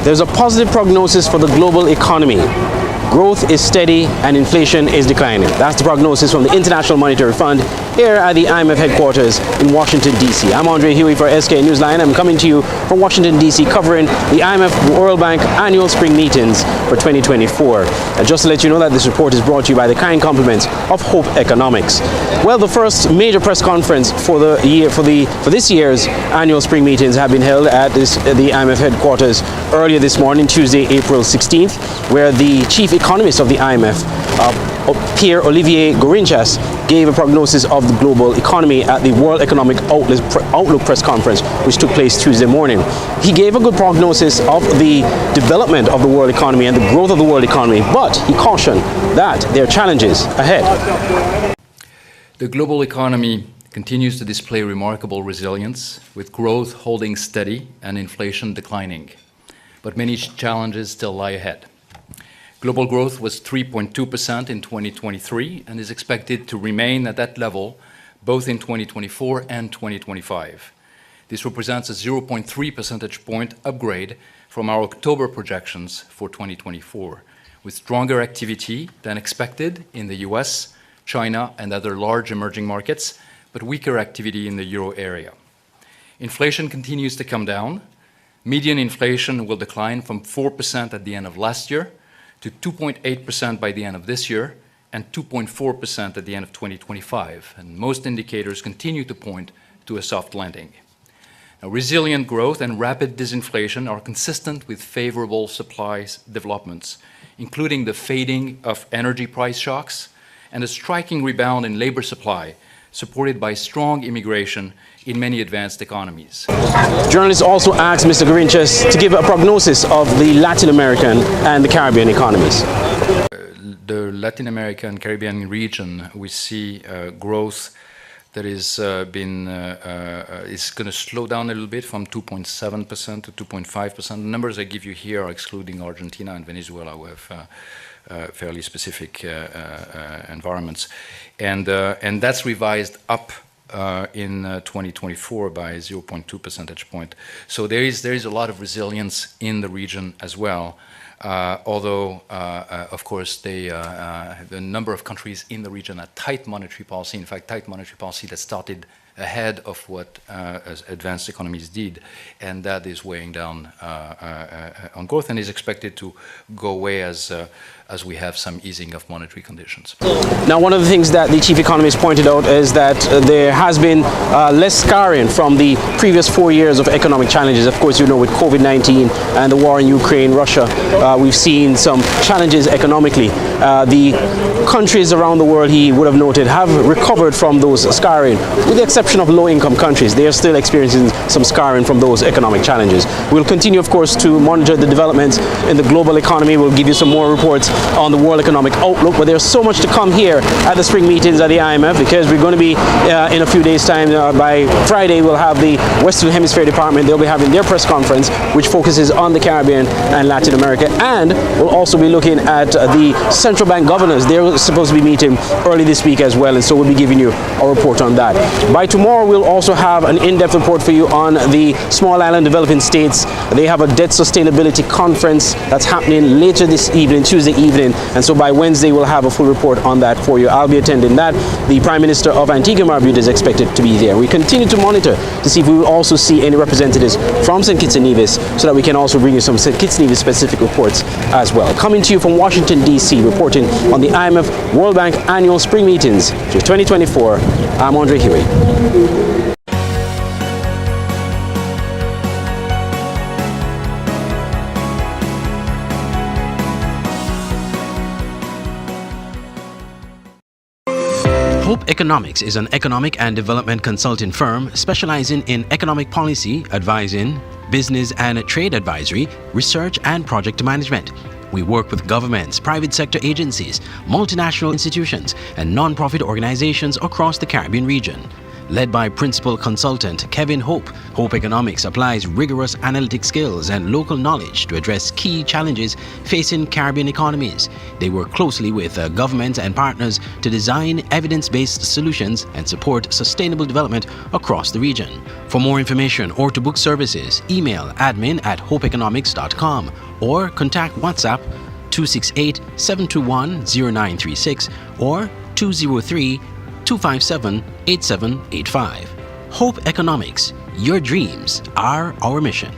There's a positive prognosis for the global economy. Growth is steady and inflation is declining. That's the prognosis from the International Monetary Fund here at the IMF headquarters in Washington, D.C. I'm Andre Huey for SKN Newsline. I'm coming to you from Washington, D.C. covering the IMF World Bank annual spring meetings for 2024. And just to let you know that this report is brought to you by the kind compliments of Hope Economics. Well, the first major press conference for this year's annual spring meetings have been held at the IMF headquarters earlier this morning, Tuesday, April 16th, where the chief economist of the IMF, Pierre-Olivier Gourinchas, gave a prognosis of the global economy at the World Economic Outlook press conference, which took place Tuesday morning. He gave a good prognosis of the development of the world economy and the growth of the world economy, but he cautioned that there are challenges ahead. The global economy continues to display remarkable resilience, with growth holding steady and inflation declining. But many challenges still lie ahead. Global growth was 3.2% in 2023 and is expected to remain at that level both in 2024 and 2025. This represents a 0.3 percentage point upgrade from our October projections for 2024, with stronger activity than expected in the US, China, and other large emerging markets, but weaker activity in the euro area. Inflation continues to come down. Median inflation will decline from 4% at the end of last year to 2.8% by the end of this year and 2.4% at the end of 2025. And most indicators continue to point to a soft landing. Now, resilient growth and rapid disinflation are consistent with favorable supply developments, including the fading of energy price shocks and a striking rebound in labor supply, supported by strong immigration in many advanced economies. Journalists also asked Mr. Gourinchas to give a prognosis of the Latin American and the Caribbean economies. The Latin American Caribbean region, we see growth that is going to slow down a little bit from 2.7% to 2.5%. The numbers I give you here are excluding Argentina and Venezuela, who have fairly specific environments, and that's revised up in 2024 by 0.2 percentage point. So there is a lot of resilience in the region as well. Although, of course, the number of countries in the region have tight monetary policy. In fact, tight monetary policy that started ahead of what advanced economies did, and that is weighing down on growth and is expected to go away as we have some easing of monetary conditions. Now, one of the things that the chief economist pointed out is that there has been less scarring from the previous 4 years of economic challenges. Of course, you know, with COVID-19 and the war in Ukraine, Russia, we've seen some challenges economically. The countries around the world, he would have noted, have recovered from those scarring, with the exception of low-income countries. They are still experiencing some scarring from those economic challenges. We'll continue, of course, to monitor the developments in the global economy. We'll give you some more reports on the World Economic Outlook, but there's so much to come here at the spring meetings at the IMF, because we're going to be in a few days' time. By Friday, we'll have the Western Hemisphere Department. They'll be having their press conference, which focuses on the Caribbean and Latin America, and we'll also be looking at the central bank governors. They're supposed to be meeting early this week as well, and so we'll be giving you a report on that. By tomorrow, we'll also have an in-depth report for you on the small island developing states. They have a debt sustainability conference that's happening later this evening, Tuesday evening, and so by Wednesday we'll have a full report on that for you. I'll be attending that. The Prime Minister of Antigua and Barbuda is expected to be there. We continue to monitor to see if we will also see any representatives from St. Kitts and Nevis, so that we can also bring you some St. Kitts and Nevis specific reports as well. Coming to you from Washington, D.C., reporting on the IMF World Bank annual spring meetings for 2024, I'm Andre Huey. Hope Economics is an economic and development consulting firm specializing in economic policy, advising, business and trade advisory, research and project management. We work with governments, private sector agencies, multinational institutions, and non-profit organizations across the Caribbean region. led by Principal Consultant Kevin Hope. Hope Economics applies rigorous analytic skills and local knowledge to address key challenges facing Caribbean economies. They work closely with government and partners to design evidence-based solutions and support sustainable development across the region. For more information or to book services, email admin@hopeeconomics.com or contact WhatsApp 268-721-0936 or 203-257-8785. Hope Economics. Your dreams are our mission.